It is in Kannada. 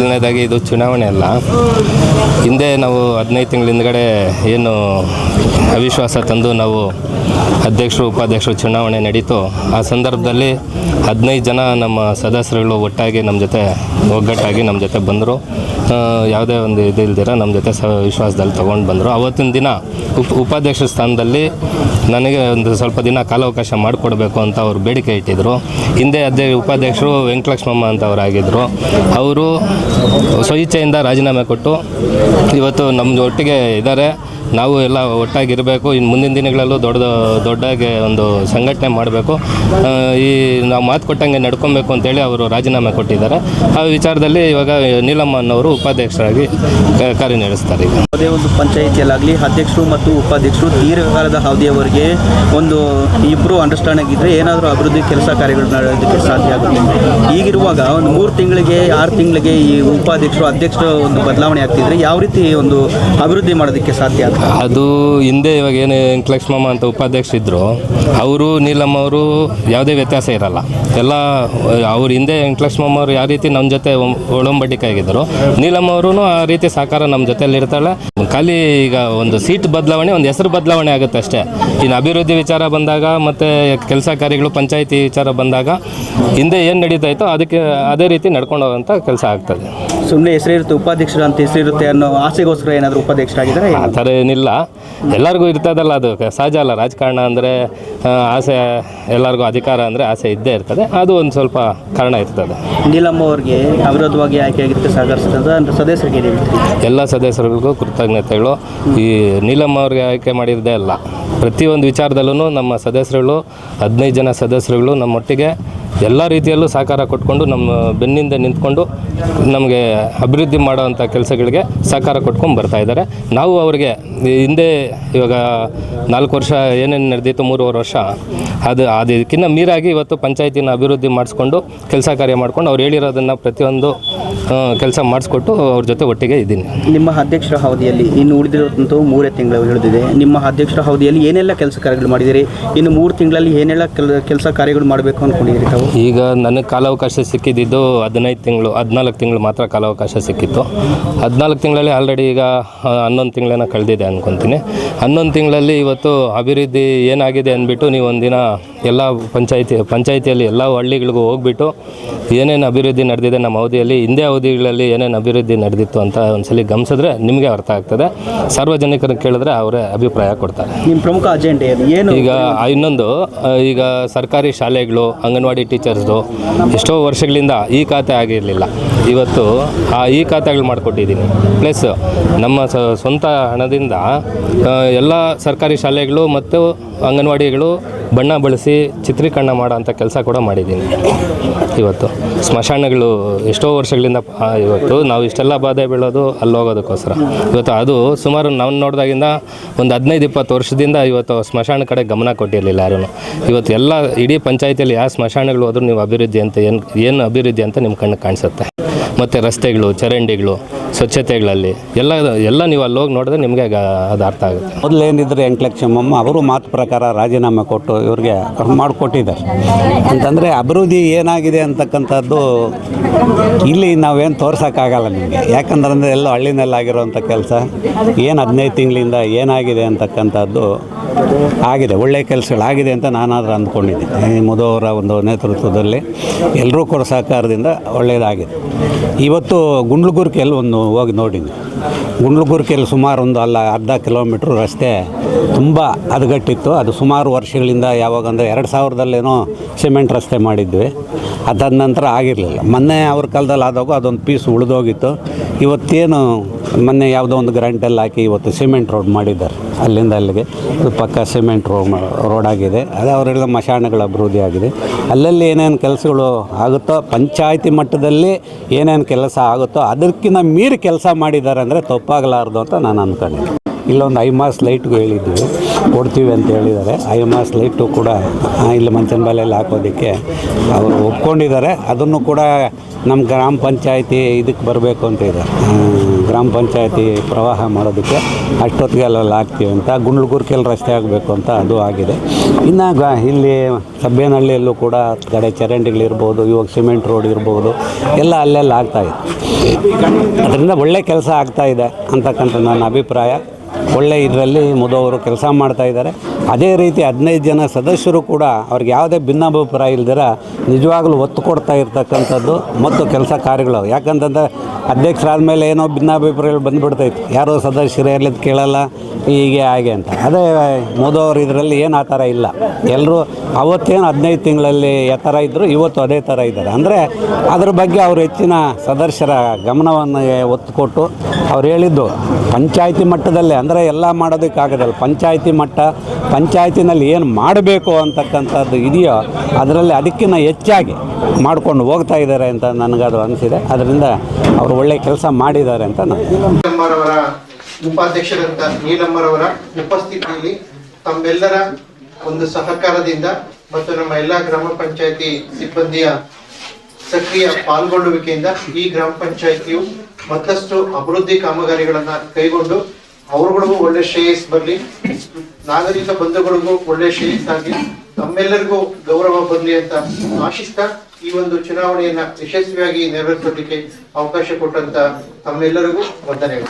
ಮೊದಲನೇದಾಗಿ ಇದು ಚುನಾವಣೆ ಅಲ್ಲ. ಹಿಂದೆ ನಾವು 15 ತಿಂಗಳ ಹಿಂದ್ಗಡೆ ಏನು ಅವಿಶ್ವಾಸ ತಂದು ನಾವು ಅಧ್ಯಕ್ಷರು ಉಪಾಧ್ಯಕ್ಷರು ಚುನಾವಣೆ ನಡೀತು. ಆ ಸಂದರ್ಭದಲ್ಲಿ 15 ಜನ ನಮ್ಮ ಸದಸ್ಯರುಗಳು ಒಟ್ಟಾಗಿ ನಮ್ಮ ಜೊತೆ ಒಗ್ಗಟ್ಟಾಗಿ ನಮ್ಮ ಜೊತೆ ಬಂದರು. ಯಾವುದೇ ಒಂದು ಇದು ಇಲ್ದಿರ ನಮ್ಮ ಜೊತೆ ವಿಶ್ವಾಸದಲ್ಲಿ ತೊಗೊಂಡು ಬಂದರು. ಆವತ್ತಿನ ದಿನ ಉಪಾಧ್ಯಕ್ಷ ಸ್ಥಾನದಲ್ಲಿ ನನಗೆ ಒಂದು ಸ್ವಲ್ಪ ದಿನ ಕಾಲಾವಕಾಶ ಮಾಡಿಕೊಡ್ಬೇಕು ಅಂತ ಅವರು ಬೇಡಿಕೆ ಇಟ್ಟಿದ್ದರು. ಹಿಂದೆ ಉಪಾಧ್ಯಕ್ಷರು ವೆಂಕಟಲಕ್ಷ್ಮಮ್ಮ ಅಂತ ಅವರಾಗಿದ್ದರು. ಅವರು ಸ್ವಇಚ್ಛೆಯಿಂದ ರಾಜೀನಾಮೆ ಕೊಟ್ಟು ಇವತ್ತು ನಮ್ಮ ಒಟ್ಟಿಗೆ ಇದ್ದಾರೆ. ನಾವು ಎಲ್ಲ ಒಟ್ಟಾಗಿರಬೇಕು. ಇನ್ನು ಮುಂದಿನ ದಿನಗಳಲ್ಲೂ ದೊಡ್ಡದಾಗಿ ಒಂದು ಸಂಘಟನೆ ಮಾಡಬೇಕು, ಈ ನಾವು ಮಾತು ಕೊಟ್ಟಂಗೆ ನಡ್ಕೊಬೇಕು ಅಂತೇಳಿ ಅವರು ರಾಜೀನಾಮೆ ಕೊಟ್ಟಿದ್ದಾರೆ. ಆ ವಿಚಾರದಲ್ಲಿ ಇವಾಗ ನೀಲಮ್ಮ ಅನ್ನೋರು ಉಪಾಧ್ಯಕ್ಷರಾಗಿ ಕಾರ್ಯನಿರ್ವಹಿಸ್ತಾರೆ. ಈಗ ಅದೇ ಒಂದು ಪಂಚಾಯಿತಿಯಲ್ಲಾಗಲಿ ಅಧ್ಯಕ್ಷರು ಮತ್ತು ಉಪಾಧ್ಯಕ್ಷರು ದೀರ್ಘಕಾಲದ ಅವಧಿಯವರೆಗೆ ಒಂದು ಇಬ್ಬರು ಅಂಡರ್ಸ್ಟ್ಯಾಂಡಿಂಗ್ ಇದ್ದರೆ ಏನಾದರೂ ಅಭಿವೃದ್ಧಿ ಕೆಲಸ ಕಾರ್ಯಗಳು ಮಾಡೋದಕ್ಕೆ ಸಾಧ್ಯ ಆಗುತ್ತೆ. ಈಗಿರುವಾಗ ಒಂದು 3 ತಿಂಗಳಿಗೆ 6 ತಿಂಗಳಿಗೆ ಈ ಉಪಾಧ್ಯಕ್ಷರು ಅಧ್ಯಕ್ಷರು ಒಂದು ಬದಲಾವಣೆ ಆಗ್ತಿದ್ರೆ ಯಾವ ರೀತಿ ಒಂದು ಅಭಿವೃದ್ಧಿ ಮಾಡೋದಕ್ಕೆ ಸಾಧ್ಯ ಆಗುತ್ತೆ? ಅದು ಹಿಂದೆ ಇವಾಗ ಏನು ವೆಂಕಟಲಕ್ಷ್ಮಮ್ಮ ಅಂತ ಉಪಾಧ್ಯಕ್ಷರಿದ್ದರು, ಅವರು ನೀಲಮ್ಮ ಅವರು ಯಾವುದೇ ವ್ಯತ್ಯಾಸ ಇರಲ್ಲ. ಎಲ್ಲ ಅವ್ರು ಹಿಂದೆ ವೆಂಕಟಲಕ್ಷ್ಮಮ್ಮ ಅವರು ಯಾವ ರೀತಿ ನಮ್ಮ ಜೊತೆ ಒಳಂಬಡಿಕೆಯಾಗಿದ್ದರು, ನೀಲಮ್ಮ ಅವರು ಆ ರೀತಿ ಸಹಕಾರ ನಮ್ಮ ಜೊತೆಯಲ್ಲಿ ಇರ್ತಾಳೆ. ಖಾಲಿ ಈಗ ಒಂದು ಸೀಟ್ ಬದಲಾವಣೆ, ಒಂದು ಹೆಸರು ಬದಲಾವಣೆ ಆಗುತ್ತೆ ಅಷ್ಟೇ. ಇನ್ನು ಅಭಿವೃದ್ಧಿ ವಿಚಾರ ಬಂದಾಗ ಮತ್ತು ಕೆಲಸ ಕಾರ್ಯಗಳು ಪಂಚಾಯಿತಿ ವಿಚಾರ ಬಂದಾಗ ಹಿಂದೆ ಏನು ನಡೀತಾ ಇತ್ತೋ ಅದಕ್ಕೆ ಅದೇ ರೀತಿ ನಡ್ಕೊಂಡು ಹೋಗೋಂಥ ಕೆಲಸ ಆಗ್ತದೆ. ಸುಮ್ಮನೆ ಹೆಸರಿರುತ್ತೆ ಉಪಾಧ್ಯಕ್ಷರು ಅಂತ ಹೆಸರಿರುತ್ತೆ ಅನ್ನೋ ಆಸೆಗೋಸ್ಕರ ಏನಾದರೂ ಉಪಾಧ್ಯಕ್ಷರಾಗಿದ್ದಾರೆ? ಆ ಥರ ಏನಿಲ್ಲ, ಎಲ್ಲರಿಗೂ ಇರ್ತದಲ್ಲ, ಅದು ಸಹಜ ಅಲ್ಲ. ರಾಜಕಾರಣ ಅಂದರೆ ಆಸೆ, ಎಲ್ಲರಿಗೂ ಅಧಿಕಾರ ಅಂದರೆ ಆಸೆ ಇದ್ದೇ ಇರ್ತದೆ. ಅದು ಒಂದು ಸ್ವಲ್ಪ ಕಾರಣ ಇರ್ತದೆ. ನೀಲಮ್ಮ ಅವ್ರಿಗೆ ಅವಿರೋಧವಾಗಿ ಆಯ್ಕೆಯಾಗಿದ್ದಕ್ಕೆ ಸಹಕರಿಸಿದ ಸದಸ್ಯರಿಗೆ ಎಲ್ಲ ಸದಸ್ಯರಿಗೂ ಕೃತಜ್ಞತೆಗಳು. ಈ ನೀಲಮ್ಮ ಅವ್ರಿಗೆ ಆಯ್ಕೆ ಮಾಡಿರೋದೇ ಅಲ್ಲ, ಪ್ರತಿಯೊಂದು ವಿಚಾರದಲ್ಲೂ ನಮ್ಮ ಸದಸ್ಯರುಗಳು 15 ಜನ ಸದಸ್ಯರುಗಳು ನಮ್ಮೊಟ್ಟಿಗೆ ಎಲ್ಲ ರೀತಿಯಲ್ಲೂ ಸಹಕಾರ ಕೊಟ್ಕೊಂಡು ನಮ್ಮ ಬೆನ್ನಿಂದ ನಿಂತ್ಕೊಂಡು ನಮಗೆ ಅಭಿವೃದ್ಧಿ ಮಾಡೋವಂಥ ಕೆಲಸಗಳಿಗೆ ಸಹಕಾರ ಕೊಟ್ಕೊಂಡು ಬರ್ತಾಯಿದ್ದಾರೆ. ನಾವು ಅವರಿಗೆ ಹಿಂದೆ ಇವಾಗ 4 ವರ್ಷ ಏನೇನು ನಡೆದಿತ್ತು, 3.5 ವರ್ಷ, ಅದಕ್ಕಿಂತ ಮೀರಾಗಿ ಇವತ್ತು ಪಂಚಾಯತಿನ ಅಭಿವೃದ್ಧಿ ಮಾಡಿಸ್ಕೊಂಡು ಕೆಲಸ ಕಾರ್ಯ ಮಾಡ್ಕೊಂಡು ಅವ್ರು ಹೇಳಿರೋದನ್ನು ಪ್ರತಿಯೊಂದು ಕೆಲಸ ಮಾಡಿಸ್ಕೊಟ್ಟು ಅವ್ರ ಜೊತೆ ಒಟ್ಟಿಗೆ ಇದ್ದೀನಿ. ನಿಮ್ಮ ಅಧ್ಯಕ್ಷರ ಅವಧಿಯಲ್ಲಿ ಇನ್ನು ಉಳಿದಿರೋದಂತೂ 3 ತಿಂಗಳು ಹಿಡಿದಿದೆ. ನಿಮ್ಮ ಅಧ್ಯಕ್ಷರ ಅವಧಿಯಲ್ಲಿ ಏನೆಲ್ಲ ಕೆಲಸ ಕಾರ್ಯಗಳು ಮಾಡಿದ್ದೀರಿ? ಇನ್ನು 3 ತಿಂಗಳಲ್ಲಿ ಏನೆಲ್ಲ ಕೆಲಸ ಕಾರ್ಯಗಳು ಮಾಡಬೇಕು ಅಂದ್ಕೊಂಡಿದ್ದೀರಿ ತಾವು? ಈಗ ನನಗೆ ಕಾಲಾವಕಾಶ ಸಿಕ್ಕಿದ್ದು 14 ತಿಂಗಳು ಮಾತ್ರ ಕಾಲಾವಕಾಶ ಸಿಕ್ಕಿತ್ತು. 14 ತಿಂಗಳಲ್ಲಿ ಆಲ್ರೆಡಿ ಈಗ 11 ತಿಂಗಳೇನೋ ಕಳೆದಿದೆ ಅಂದ್ಕೊತೀನಿ. 11 ತಿಂಗಳಲ್ಲಿ ಇವತ್ತು ಅಭಿವೃದ್ಧಿ ಏನಾಗಿದೆ ಅಂದ್ಬಿಟ್ಟು ನೀವು ಒಂದಿನ ಎಲ್ಲ ಪಂಚಾಯಿತಿಯಲ್ಲಿ ಎಲ್ಲ ಹಳ್ಳಿಗಳಿಗೂ ಹೋಗ್ಬಿಟ್ಟು ಏನೇನು ಅಭಿವೃದ್ಧಿ ನಡೆದಿದೆ ನಮ್ಮ ಅವಧಿಯಲ್ಲಿ, ಹಿಂದೆ ಅವಧಿಗಳಲ್ಲಿ ಏನೇನು ಅಭಿವೃದ್ಧಿ ನಡೆದಿತ್ತು ಅಂತ ಒಂದ್ಸಲಿ ಗಮನಿಸಿದ್ರೆ ನಿಮಗೆ ಅರ್ಥ ಆಗ್ತದೆ. ಸಾರ್ವಜನಿಕರನ್ನು ಕೇಳಿದ್ರೆ ಅವರೇ ಅಭಿಪ್ರಾಯ ಕೊಡ್ತಾರೆ. ನಿಮ್ಮ ಪ್ರಮುಖ ಅಜೆಂಡಾ ಏನು? ಈಗ ಇನ್ನೊಂದು, ಈಗ ಸರ್ಕಾರಿ ಶಾಲೆಗಳು, ಅಂಗನವಾಡಿ ಟೀಚರ್ಸ್ದು ಎಷ್ಟೋ ವರ್ಷಗಳಿಂದ ಈ ಖಾತೆ ಆಗಿರಲಿಲ್ಲ. ಇವತ್ತು ಈ ಖಾತೆಗಳು ಮಾಡಿಕೊಟ್ಟಿದ್ದೀನಿ. ಪ್ಲಸ್ ನಮ್ಮ ಸ್ವಂತ ಹಣದಿಂದ ಎಲ್ಲ ಸರ್ಕಾರಿ ಶಾಲೆಗಳು ಮತ್ತು ಅಂಗನವಾಡಿಗಳು ಬಣ್ಣ ಬಳಸಿ ಚಿತ್ರೀಕರಣ ಮಾಡೋ ಅಂಥ ಕೆಲಸ ಕೂಡ ಮಾಡಿದ್ದೀನಿ. ಇವತ್ತು ಸ್ಮಶಾನಗಳು ಎಷ್ಟೋ ವರ್ಷಗಳಿಂದ ಇವತ್ತು ನಾವು ಇಷ್ಟೆಲ್ಲ ಬಾಧೆ ಬೀಳೋದು ಅಲ್ಲಿ ಹೋಗೋದಕ್ಕೋಸ್ಕರ. ಇವತ್ತು ಅದು ಸುಮಾರು ನಾವು ನೋಡಿದಾಗಿಂದ ಒಂದು 15-20 ವರ್ಷದಿಂದ ಇವತ್ತು ಸ್ಮಶಾನ ಕಡೆ ಗಮನ ಕೊಟ್ಟಿರಲಿಲ್ಲ ಯಾರೂ. ಇವತ್ತು ಎಲ್ಲ ಇಡೀ ಪಂಚಾಯಿತಿಯಲ್ಲಿ ಯಾವ ಸ್ಮಶಾನಗಳು ಹೋದ್ರೂ ನೀವು ಅಭಿವೃದ್ಧಿ ಅಂತ ಏನು ಅಭಿವೃದ್ಧಿ ಅಂತ ನಿಮ್ಮ ಕಣ್ಣಿಗೆ ಕಾಣಿಸುತ್ತೆ. ಮತ್ತು ರಸ್ತೆಗಳು, ಚರಂಡಿಗಳು, ಸ್ವಚ್ಛತೆಗಳಲ್ಲಿ ಎಲ್ಲ ನೀವು ಅಲ್ಲಿ ಹೋಗಿ ನೋಡಿದ್ರೆ ನಿಮಗೆ ಅದು ಅರ್ಥ ಆಗುತ್ತೆ. ಮೊದಲೇನಿದ್ರೆ ವೆಂಕಟಲಕ್ಷ್ಮಮ್ಮ ಅವರು ಮಾತು ಪ್ರಕಾರ ರಾಜೀನಾಮೆ ಕೊಟ್ಟು ಇವ್ರಿಗೆ ಮಾಡಿಕೊಟ್ಟಿದ್ದಾರೆ. ಅಂತಂದರೆ ಅಭಿವೃದ್ಧಿ ಏನಾಗಿದೆ ಅಂತಕ್ಕಂಥದ್ದು ಇಲ್ಲಿ ನಾವೇನು ತೋರ್ಸೋಕ್ಕಾಗಲ್ಲ ನಿಮಗೆ. ಯಾಕಂದ್ರೆ ಎಲ್ಲ ಹಳ್ಳಿನಲ್ಲಾಗಿರೋವಂಥ ಕೆಲಸ ಏನು 15 ತಿಂಗಳಿಂದ ಏನಾಗಿದೆ ಅಂತಕ್ಕಂಥದ್ದು ಆಗಿದೆ, ಒಳ್ಳೆಯ ಕೆಲಸಗಳಾಗಿದೆ ಅಂತ ನಾನಾದರೂ ಅಂದ್ಕೊಂಡಿದ್ದೀನಿ. ಮುದವರ ಒಂದು ನೇತೃತ್ವದಲ್ಲಿ ಎಲ್ಲರೂ ಕೂಡ ಸಹಕಾರದಿಂದ ಒಳ್ಳೆಯದಾಗಿದೆ. ಇವತ್ತು ಗುಂಡ್ಲುಗುರ್ಕೆಯಲ್ಲಿ ಹೋಗಿ ನೋಡಿದ್ವಿ. ಗುಂಡ್ಲುಗುರ್ಕೆಯಲ್ಲಿ ಸುಮಾರು ಅರ್ಧ ಕಿಲೋಮೀಟ್ರ್ ರಸ್ತೆ ತುಂಬ ಹದಗೆಟ್ಟಿತ್ತು. ಅದು ಸುಮಾರು ವರ್ಷಗಳಿಂದ, ಯಾವಾಗಂದರೆ 2000ದಲ್ಲೇನೋ ಸಿಮೆಂಟ್ ರಸ್ತೆ ಮಾಡಿದ್ವಿ. ಅದಾದ ನಂತರ ಆಗಿರಲಿಲ್ಲ. ಮೊನ್ನೆ ಅವ್ರ ಕಾಲದಲ್ಲಿ ಆದಾಗ ಅದೊಂದು ಪೀಸ್ ಉಳಿದೋಗಿತ್ತು. ಇವತ್ತೇನು ಮೊನ್ನೆ ಯಾವುದೋ ಒಂದು ಗ್ರಾಂಟಲ್ಲಿ ಹಾಕಿ ಇವತ್ತು ಸಿಮೆಂಟ್ ರೋಡ್ ಮಾಡಿದ್ದಾರೆ. ಅಲ್ಲಿಂದ ಅಲ್ಲಿಗೆ ಅದು ಪಕ್ಕ ಸಿಮೆಂಟ್ ರೋಡ್ ಆಗಿದೆ. ಅದು ಅವರೆಲ್ಲ ಮಶಾಣಗಳ ಅಭಿವೃದ್ಧಿ ಆಗಿದೆ. ಅಲ್ಲಲ್ಲಿ ಏನೇನು ಕೆಲಸಗಳು ಆಗುತ್ತೋ, ಪಂಚಾಯಿತಿ ಮಟ್ಟದಲ್ಲಿ ಏನೇನು ಕೆಲಸ ಆಗುತ್ತೋ ಅದಕ್ಕಿಂತ ಮೀರಿ ಕೆಲಸ ಮಾಡಿದ್ದಾರೆ ಅಂದರೆ ತಪ್ಪಾಗಲಾರ್ದು ಅಂತ ನಾನು ಅಂದ್ಕೊಂಡಿದ್ದೆ. ಇಲ್ಲೊಂದು 5 ಮಾಸ್ ಲೈಟ್ಗೂ ಹೇಳಿದ್ವಿ. ಕೊಡ್ತೀವಿ ಅಂತ ಹೇಳಿದ್ದಾರೆ. IMS ಲೈಟು ಕೂಡ ಇಲ್ಲಿ ಮಂಚನಬಾಲೆಯಲ್ಲಿ ಹಾಕೋದಕ್ಕೆ ಅವರು ಒಪ್ಕೊಂಡಿದ್ದಾರೆ. ಅದನ್ನು ಕೂಡ ನಮ್ಮ ಗ್ರಾಮ ಪಂಚಾಯತಿ ಇದಕ್ಕೆ ಬರಬೇಕು ಅಂತ ಇದೆ, ಗ್ರಾಮ ಪಂಚಾಯತಿ ಪ್ರವಾಹ ಮಾಡೋದಕ್ಕೆ ಅಷ್ಟೊತ್ತಿಗೆ ಅಲ್ಲೆಲ್ಲ ಹಾಕ್ತೀವಿ ಅಂತ. ಗುಂಡ್ಲುಗುರ್ಕೆಲ್ ರಸ್ತೆ ಆಗಬೇಕು ಅಂತ ಅದು ಆಗಿದೆ. ಇನ್ನು ಇಲ್ಲಿ ಸಬ್ಬೇನಹಳ್ಳಿಯಲ್ಲೂ ಕೂಡ ಕಡೆ ಚರಂಡಿಗಳಿರ್ಬೋದು, ಇವಾಗ ಸಿಮೆಂಟ್ ರೋಡ್ ಇರ್ಬೋದು, ಎಲ್ಲ ಅಲ್ಲೆಲ್ಲ ಆಗ್ತಾಯಿದೆ. ಅದರಿಂದ ಒಳ್ಳೆ ಕೆಲಸ ಆಗ್ತಾಯಿದೆ ಅಂತಕ್ಕಂಥ ನನ್ನ ಅಭಿಪ್ರಾಯ. ಒಳ್ಳೆ ಇದರಲ್ಲಿ ಮುದವರು ಕೆಲಸ ಮಾಡ್ತಾಯಿದ್ದಾರೆ. ಅದೇ ರೀತಿ 15 ಜನ ಸದಸ್ಯರು ಕೂಡ ಅವ್ರಿಗೆ ಯಾವುದೇ ಭಿನ್ನಾಭಿಪ್ರಾಯ ಇಲ್ದಿರ ನಿಜವಾಗ್ಲೂ ಒತ್ತು ಕೊಡ್ತಾ ಇರ್ತಕ್ಕಂಥದ್ದು ಮತ್ತು ಕೆಲಸ ಕಾರ್ಯಗಳು. ಯಾಕಂತಂದರೆ ಅಧ್ಯಕ್ಷರಾದ ಮೇಲೆ ಏನೋ ಭಿನ್ನಾಭಿಪ್ರಾಯಗಳು ಬಂದುಬಿಡ್ತೈತೆ, ಯಾರೋ ಸದಸ್ಯರು ಎಲ್ಲಿದ್ದು ಕೇಳಲ್ಲ, ಹೀಗೆ ಹಾಗೆ ಅಂತ. ಅದೇ ಮೋದವರು ಇದರಲ್ಲಿ ಏನು ಆ ಥರ ಇಲ್ಲ. ಎಲ್ಲರೂ ಅವತ್ತೇನು 15 ತಿಂಗಳಲ್ಲಿ ಯಾವ ಥರ ಇದ್ದರು ಇವತ್ತು ಅದೇ ಥರ ಇದ್ದಾರೆ. ಅಂದರೆ ಅದ್ರ ಬಗ್ಗೆ ಅವರು ಹೆಚ್ಚಿನ ಸದಸ್ಯರ ಗಮನವನ್ನು ಒತ್ತು ಕೊಟ್ಟು ಅವ್ರು ಹೇಳಿದ್ದು ಪಂಚಾಯತಿ ಮಟ್ಟದಲ್ಲೇ, ಅಂದರೆ ಎಲ್ಲ ಮಾಡೋದಕ್ಕಾಗೋದಲ್ಲ, ಪಂಚಾಯತಿ ಮಟ್ಟ, ಪಂಚಾಯತಿನಲ್ಲಿ ಏನು ಮಾಡಬೇಕು ಅಂತಕ್ಕಂಥದ್ದು ಇದೆಯೋ ಅದರಲ್ಲಿ ಅದಕ್ಕಿಂತ ಹೆಚ್ಚಾಗಿ ಮಾಡ್ಕೊಂಡು ಹೋಗ್ತಾ ಇದ್ದಾರೆ ಅಂತ ನನಗದು ಅನಿಸಿದೆ. ಅದರಿಂದ ಅವರು ಒಳ್ಳೆ ಕೆಲಸ ಮಾಡಿದ್ದಾರೆ ಅಂತ ನಾನು. ನೀಲಮ್ಮರವರ ಉಪಾಧ್ಯಕ್ಷರಂತ ನೀಲಮ್ಮರವರ ಉಪಸ್ಥಿತಿಯಲ್ಲಿ ತಮ್ಮೆಲ್ಲರ ಒಂದು ಸಹಕಾರದಿಂದ ಮತ್ತು ನಮ್ಮ ಎಲ್ಲ ಗ್ರಾಮ ಪಂಚಾಯತಿ ಸಿಬ್ಬಂದಿಯ ಸಕ್ರಿಯ ಪಾಲ್ಗೊಳ್ಳುವಿಕೆಯಿಂದ ಈ ಗ್ರಾಮ ಪಂಚಾಯತಿಯು ಮತ್ತಷ್ಟು ಅಭಿವೃದ್ಧಿ ಕಾಮಗಾರಿಗಳನ್ನ ಕೈಗೊಂಡು ಅವರುಗಳಿಗೂ ಒಳ್ಳೆ ಶ್ರೇಯಸ್ ಬರಲಿ, ನಾಗರಿಕ ಬಂಧುಗಳಿಗೂ ಒಳ್ಳೆ ಶ್ರೇಯಸ್ಸಾಗಿ ತಮ್ಮೆಲ್ಲರಿಗೂ ಗೌರವ ಬರಲಿ ಅಂತ ಆಶಿಸ್ತಾ ಈ ಒಂದು ಚುನಾವಣೆಯನ್ನ ಯಶಸ್ವಿಯಾಗಿ ನೆರವೇರಿಸೋದಕ್ಕೆ ಅವಕಾಶ ಕೊಟ್ಟಂತ ತಮ್ಮೆಲ್ಲರಿಗೂ ವಂದನೆಗಳು.